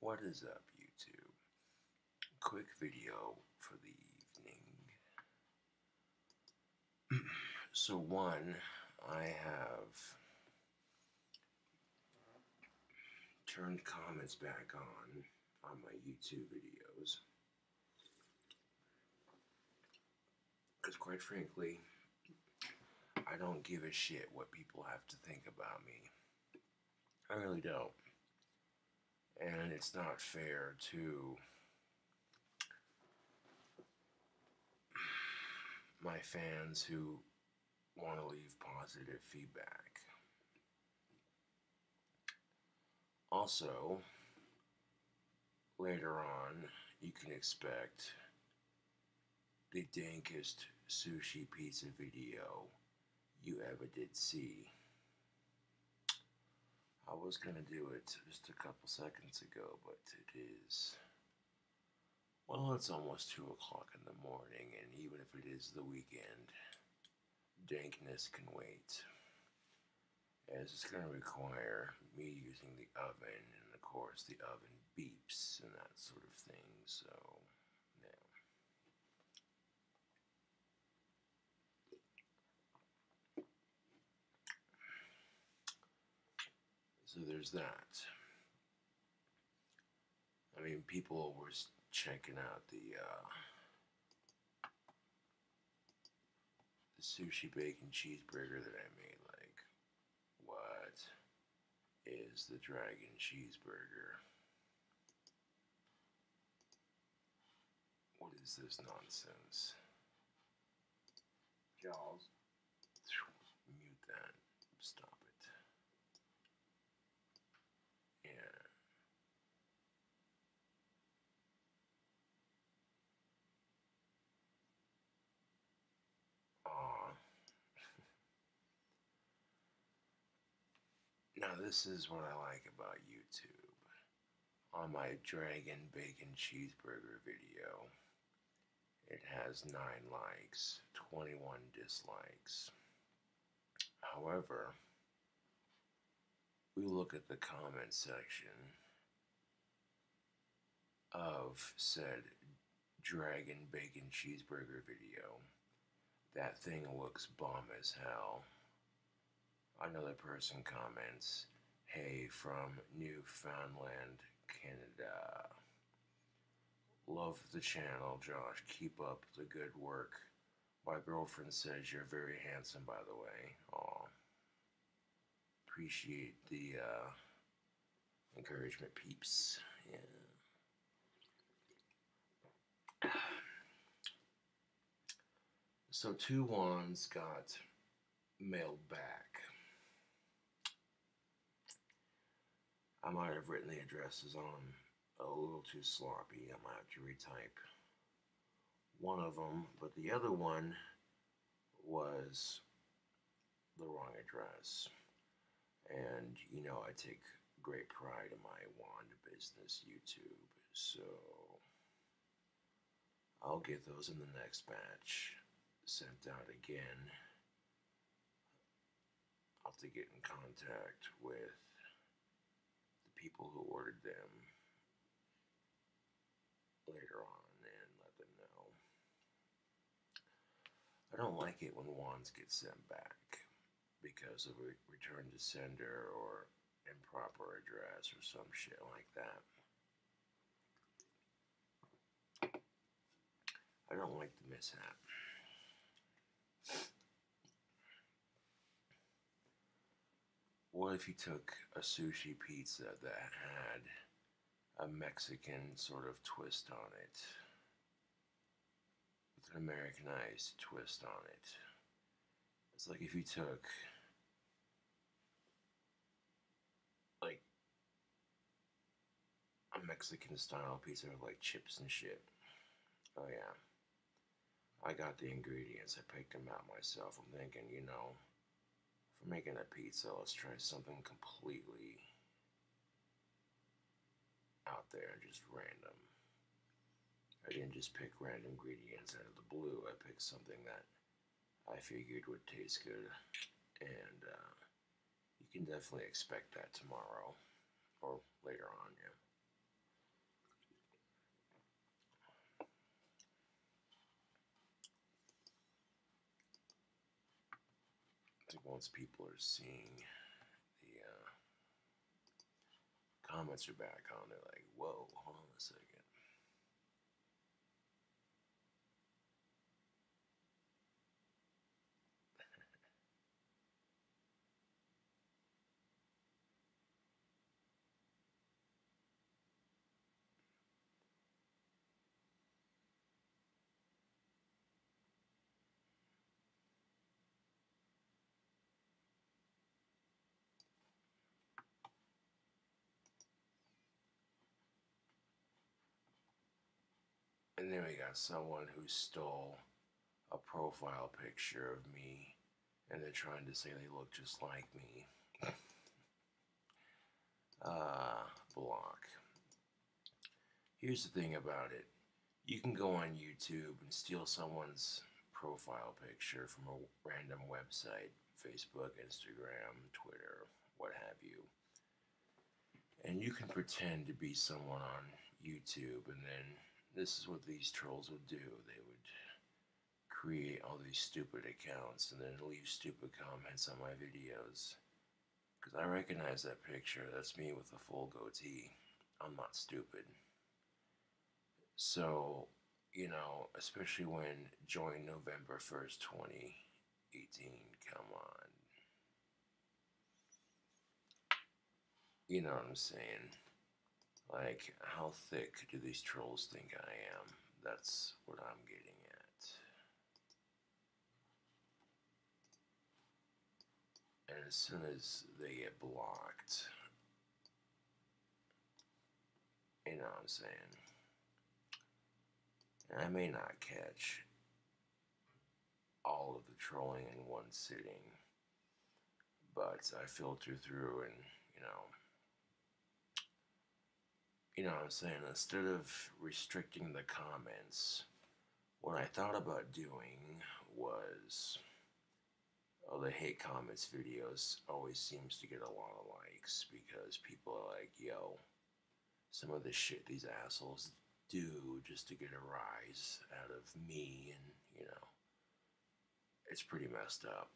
What is up, YouTube? Quick video for the evening. So, one, I have turned comments back on my YouTube videos. Because, quite frankly, I don't give a shit what people have to think about me. I really don't. And it's not fair to my fans who want to leave positive feedback. Also, later on, you can expect the dankest sushi pizza video you ever did see. I was gonna do it just a couple seconds ago, but it is. Well, it's almost 2 o'clock in the morning, and even if it is the weekend, dankness can wait. As it's gonna require me using the oven, and of course, the oven beeps and that sort of thing, so. Yeah. So there's that. I mean, people were checking out the sushi bacon cheeseburger that I made. Like, what is the dragon cheeseburger? What is this nonsense? Jaws. Mute that. Stop it. Yeah. Aw. Now, this is what I like about YouTube. On my dragon bacon cheeseburger video, it has 9 likes, 21 dislikes. However, we look at the comment section of said dragon bacon cheeseburger video. That thing looks bomb as hell. Another person comments, "Hey, from Newfoundland, Canada. Love the channel, Josh. Keep up the good work. My girlfriend says you're very handsome, by the way." Aw. Appreciate the encouragement, peeps. Yeah. So, 2 wands got mailed back. I might have written the addresses on a little too sloppy. I might have to retype one of them, but the other one was the wrong address. And you know, I take great pride in my wand business, YouTube, so I'll get those in the next batch sent out again. I'll have to get in contact with the people who ordered them later on and let them know. I don't like it when wands get sent back because of a return to sender or improper address or some shit like that. I don't like the mishap. What if you took a sushi pizza that had a Mexican sort of twist on it, with an Americanized twist on it? It's like if you took like a Mexican style pizza with like chips and shit. Oh yeah. I got the ingredients. I picked them out myself. I'm thinking, you know, for making a pizza, let's try something completely out there, just random. I didn't just pick random ingredients out of the blue. I picked something that I figured would taste good, and you can definitely expect that tomorrow or later on. Yeah. once people are seeing the comments are back on, they're like, whoa, hold on a second. And then we got someone who stole a profile picture of me and they're trying to say they look just like me. Block. Here's the thing about it. You can go on YouTube and steal someone's profile picture from a random website, Facebook, Instagram, Twitter, what have you. And you can pretend to be someone on YouTube, and then this is what these trolls would do. They would create all these stupid accounts and then leave stupid comments on my videos. Because I recognize that picture. That's me with a full goatee. I'm not stupid. So, especially when join November 1st, 2018, come on. You know what I'm saying? Like, how thick do these trolls think I am? That's what I'm getting at. And as soon as they get blocked, you know what I'm saying? And I may not catch all of the trolling in one sitting, but I filter through and, you know what I'm saying? Instead of restricting the comments, what I thought about doing was, the hate comments videos always seems to get a lot of likes because people are like, yo, some of the shit these assholes do just to get a rise out of me, and it's pretty messed up.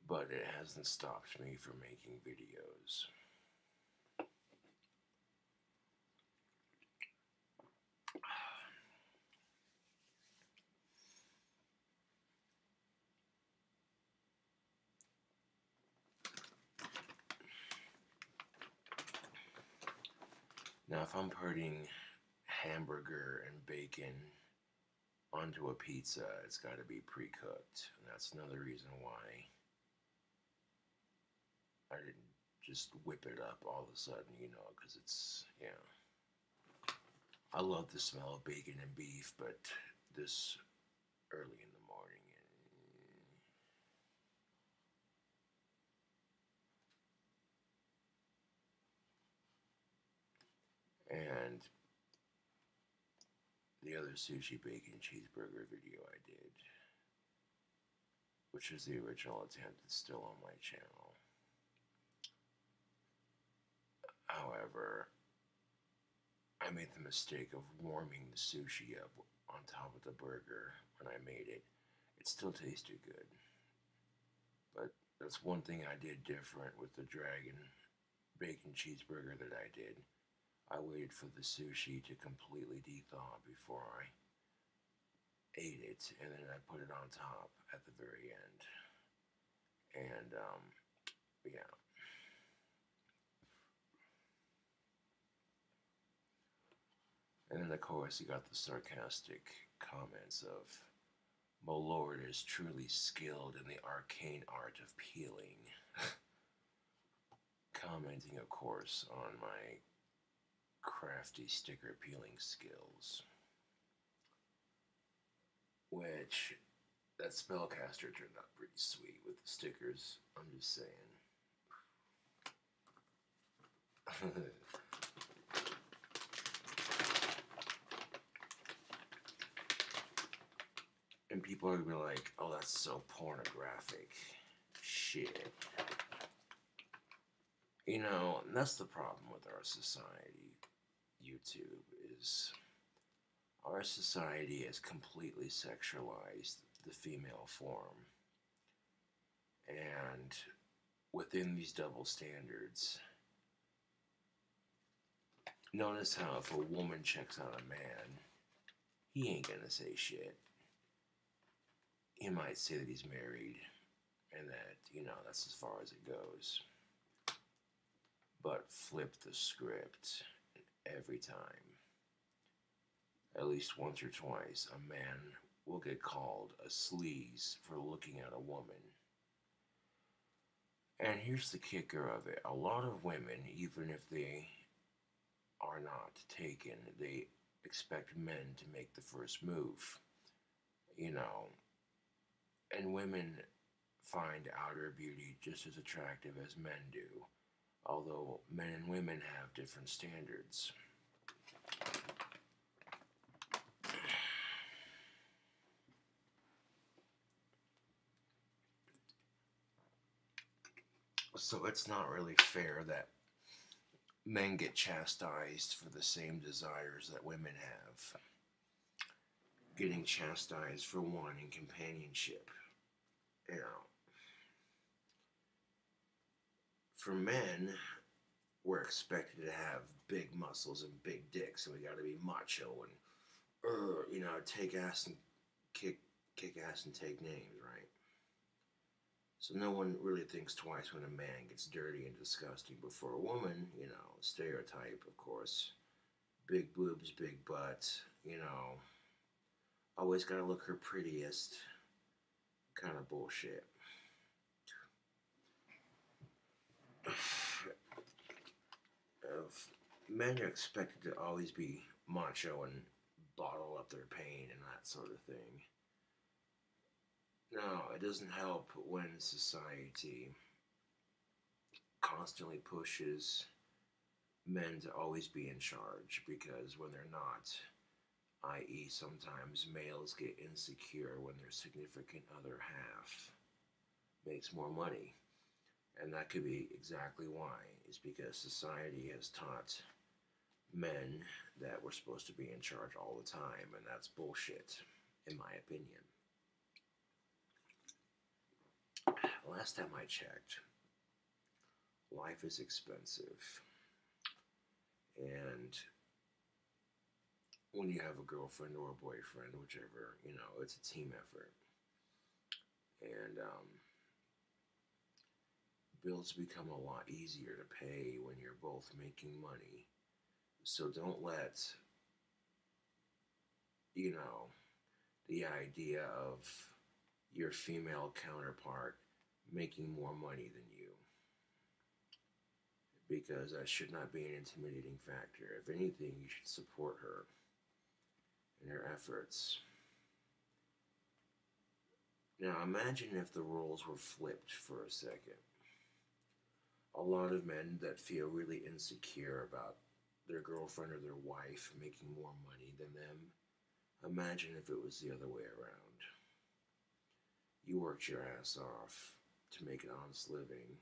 But it hasn't stopped me from making videos. Now, if I'm putting hamburger and bacon onto a pizza, it's got to be pre-cooked. And that's another reason why I didn't just whip it up all of a sudden, because it's, I love the smell of bacon and beef, but this early in the morning, and the other sushi bacon cheeseburger video I did, which is the original attempt, is still on my channel. However, I made the mistake of warming the sushi up on top of the burger when I made it. It still tasted good, but that's one thing I did different with the dragon bacon cheeseburger that I did. I waited for the sushi to completely de-thaw before I ate it, and then I put it on top at the very end. And, yeah. And then, of course, you got the sarcastic comments of, "My lord is truly skilled in the arcane art of peeling." Commenting, of course, on my crafty sticker peeling skills. Which, that spellcaster turned out pretty sweet with the stickers, I'm just saying. And people are gonna be like, "Oh, that's so pornographic." Shit. And that's the problem with our society, YouTube, is our society has completely sexualized the female form. And within these double standards, notice how if a woman checks out a man, he ain't gonna say shit. He might say that he's married and that, that's as far as it goes. But flip the script every time. At least once or twice, a man will get called a sleaze for looking at a woman. And here's the kicker of it. A lot of women, even if they are not taken, they expect men to make the first move. You know, and women find outer beauty just as attractive as men do, although men and women have different standards. So it's not really fair that men get chastised for the same desires that women have. Getting chastised for wanting companionship. You know, for men, we're expected to have big muscles and big dicks, and we gotta be macho and, take ass and kick ass and take names, right? So no one really thinks twice when a man gets dirty and disgusting. But for a woman, stereotype, of course, big boobs, big butt, always gotta look her prettiest, kind of bullshit. If men are expected to always be macho and bottle up their pain and that sort of thing. No, it doesn't help when society constantly pushes men to always be in charge, because when they're not, i.e., sometimes males get insecure when their significant other half makes more money. And that could be exactly why. Is because society has taught men that we're supposed to be in charge all the time, and that's bullshit, in my opinion. Last time I checked, life is expensive. And when you have a girlfriend or a boyfriend, whichever, it's a team effort. And bills become a lot easier to pay when you're both making money. So don't let, you know, the idea of your female counterpart making more money than you, because that should not be an intimidating factor. If anything, you should support her in her efforts. Now imagine if the roles were flipped for a second. A lot of men that feel really insecure about their girlfriend or their wife making more money than them, imagine if it was the other way around. You worked your ass off to make an honest living,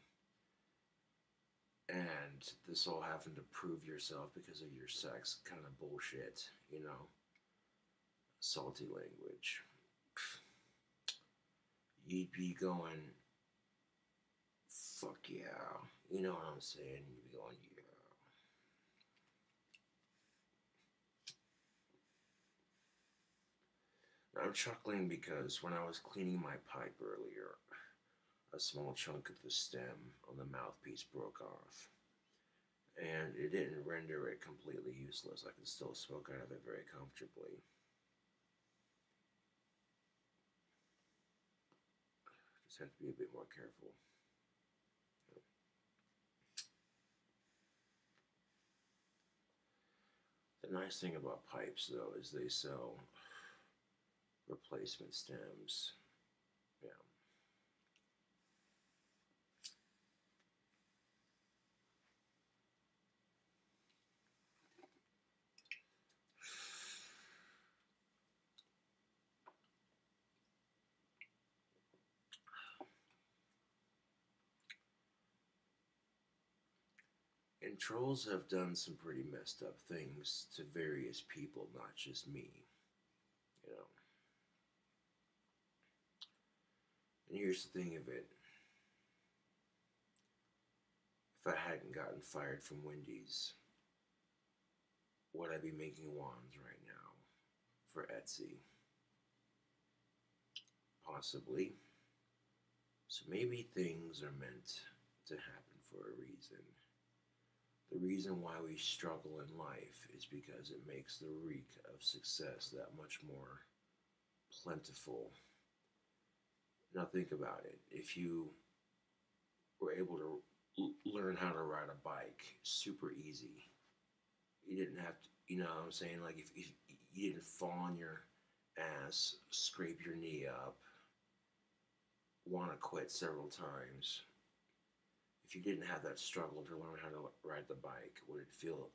and this all having to prove yourself because of your sex, kind of bullshit. Salty language. You'd be going, fuck yeah. You know what I'm saying? You'd be going, yeah. Now, I'm chuckling because when I was cleaning my pipe earlier, a small chunk of the stem on the mouthpiece broke off. And it didn't render it completely useless. I could still smoke out of it very comfortably. Just have to be a bit more careful. The nice thing about pipes, though, is they sell replacement stems. Yeah. And trolls have done some pretty messed up things to various people, not just me. You know. And here's the thing of it. if I hadn't gotten fired from Wendy's, would I be making wands right now for Etsy? Possibly. So maybe things are meant to happen for a reason. The reason why we struggle in life is because it makes the reek of success that much more plentiful. Now think about it. If you were able to learn how to ride a bike super easy, you didn't have to, you know what I'm saying? Like if you didn't fall on your ass, scrape your knee up, want to quit several times, if you didn't have that struggle to learn how to ride the bike, would it feel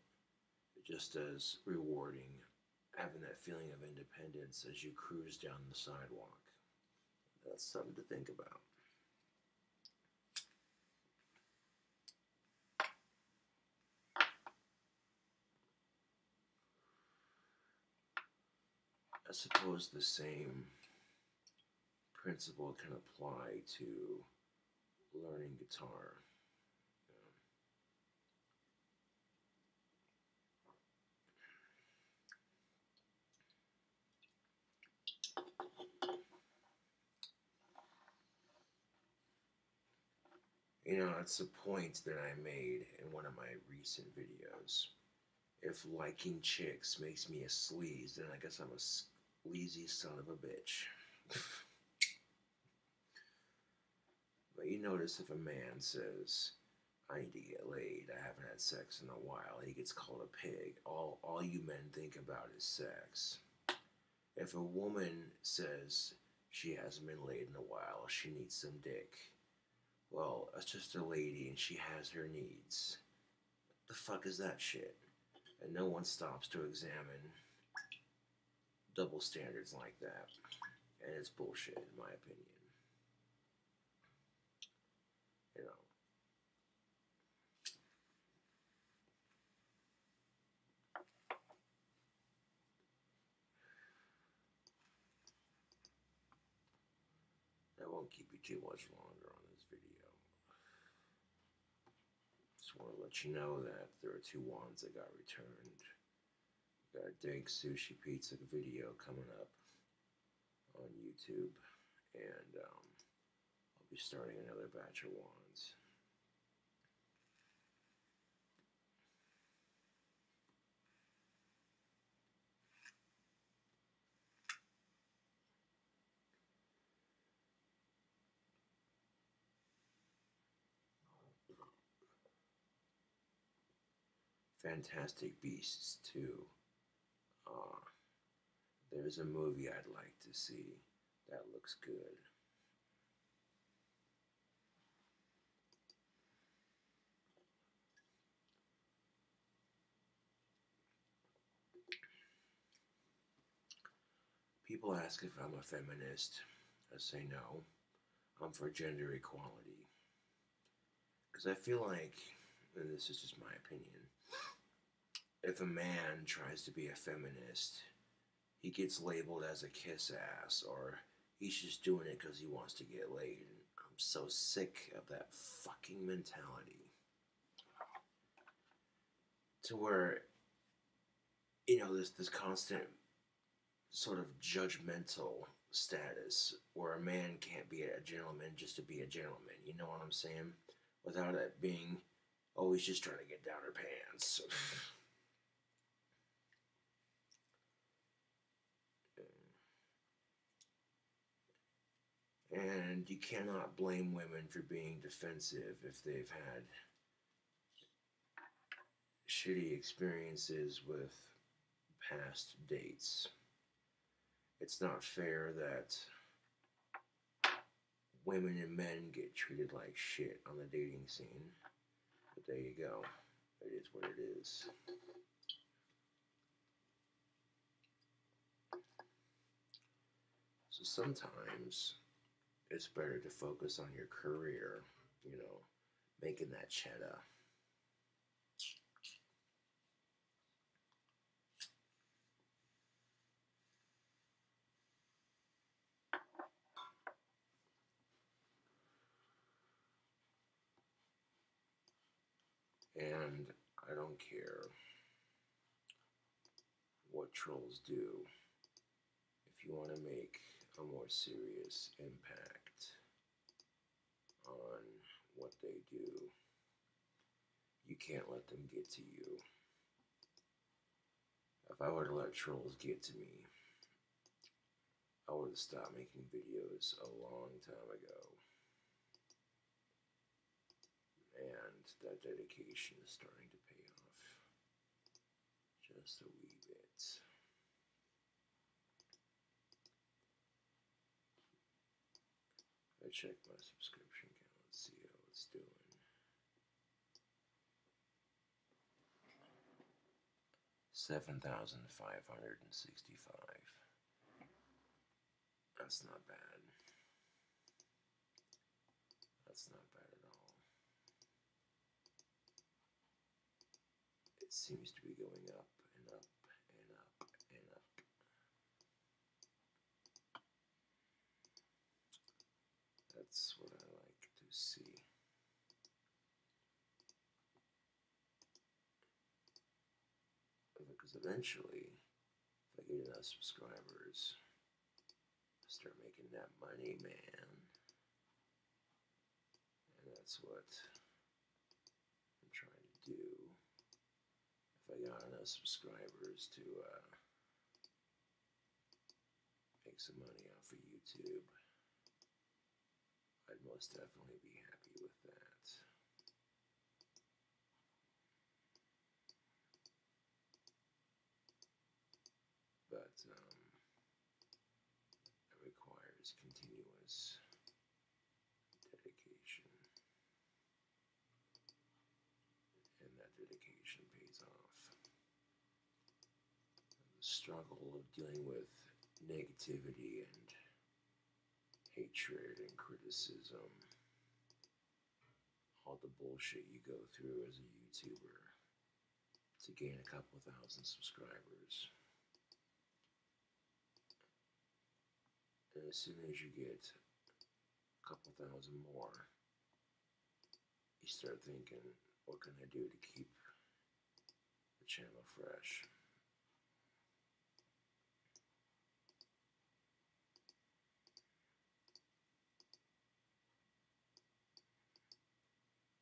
just as rewarding having that feeling of independence as you cruise down the sidewalk? That's something to think about. I suppose the same principle can apply to learning guitar. You know, it's a point that I made in one of my recent videos. If liking chicks makes me a sleaze, then I guess I'm a sleazy son of a bitch. But you notice if a man says, I need to get laid, I haven't had sex in a while, he gets called a pig. All you men think about is sex. If a woman says she hasn't been laid in a while, she needs some dick, well, that's just a lady and she has her needs. What the fuck is that shit? And no one stops to examine double standards like that. And it's bullshit, in my opinion. You know, I won't keep you too much longer on this video. Just want to let you know that there are 2 wands that got returned. Got a dank sushi pizza video coming up on YouTube, and I'll be starting another batch of wands. Fantastic Beasts 2. Uh, there's a movie I'd like to see that looks good. People ask if I'm a feminist. I say no. I'm for gender equality. Because I feel like, and this is just my opinion, if a man tries to be a feminist, he gets labeled as a kiss ass, or he's just doing it because he wants to get laid. I'm so sick of that fucking mentality. To where, you know, this constant sort of judgmental status where a man can't be a gentleman just to be a gentleman. You know what I'm saying? Without it being always just trying to get down her pants. And you cannot blame women for being defensive if they've had shitty experiences with past dates. It's not fair that women and men get treated like shit on the dating scene. But there you go. It is what it is. So sometimes it's better to focus on your career, you know, making that cheddar. And I don't care what trolls do. If you want to make a more serious impact on what they do, you can't let them get to you. If I were to let trolls get to me, I would have stopped making videos a long time ago. And that dedication is starting to pay off just a wee bit. I check my subscription count, let's see how it's doing. 7,565. That's not bad. That's not bad at all. It seems to be going up and up and up and up. That's what I like to see. Because eventually, if I get enough subscribers, I start making that money, man. And that's what I'm trying to do. If I got enough subscribers to make some money off of YouTube, I'd most definitely be happy with that. But it requires continuous dedication, and that dedication pays off. The struggle of dealing with negativity and hatred and criticism, all the bullshit you go through as a YouTuber to gain a couple thousand subscribers. And as soon as you get a couple thousand more, you start thinking, what can I do to keep the channel fresh?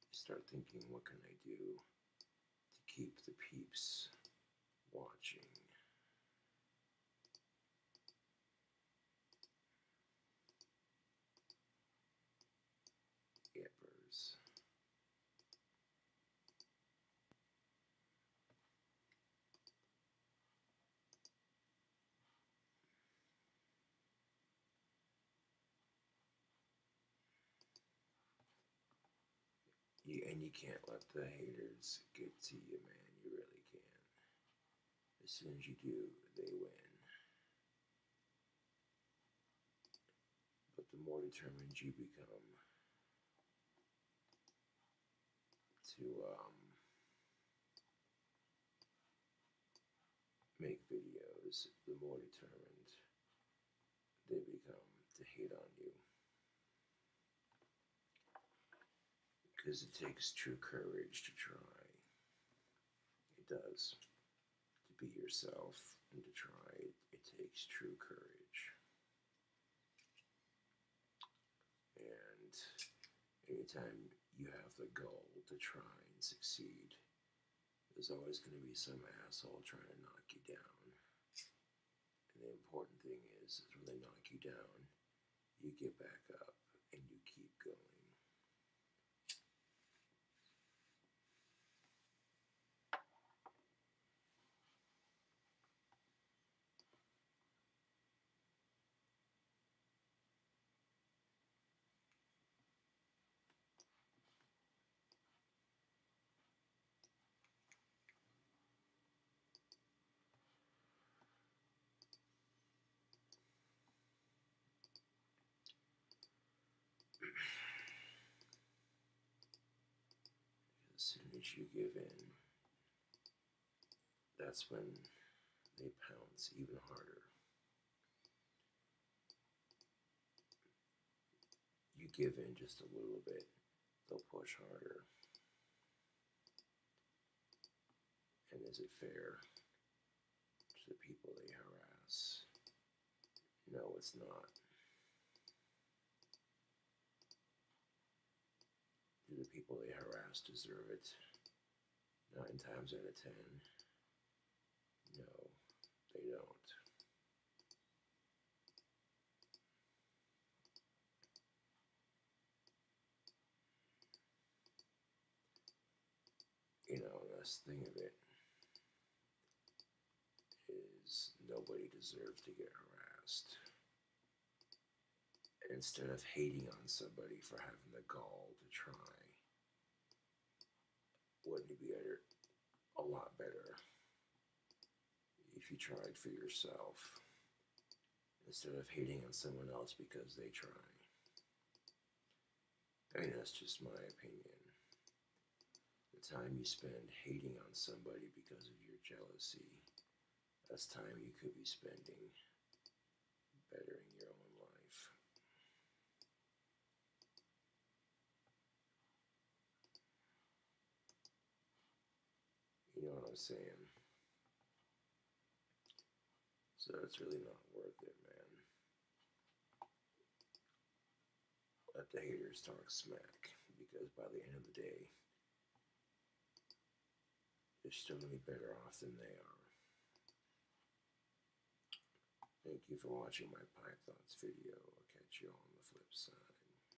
You start thinking, what can I do to keep the peeps watching? Yippers. And you can't let the haters get to you, man. You really can't. As soon as you do, they win. But the more determined you become to make videos, the more determined they become to hate on you. Because it takes true courage to try. It does. To be yourself and to try, it takes true courage. And anytime you have the goal to try and succeed, there's always going to be some asshole trying to knock you down. And the important thing is when they knock you down, you get back up and you keep going. As soon as you give in, that's when they pounce even harder. You give in just a little bit, they'll push harder. is it fair to the people they harass? No, it's not. Do the people they harass deserve it? 9 times out of 10, no, they don't. You know, the thing of it is nobody deserves to get harassed. Instead of hating on somebody for having the gall to try, wouldn't it be a lot better if you tried for yourself instead of hating on someone else because they try? I mean, that's just my opinion. The time you spend hating on somebody because of your jealousy, that's time you could be spending bettering your own life. You know what I'm saying? So it's really not worth it, man. Let the haters talk smack, because by the end of the day, they're still going to be better off than they are. Thank you for watching my Pythons video. I'll catch you on the flip side.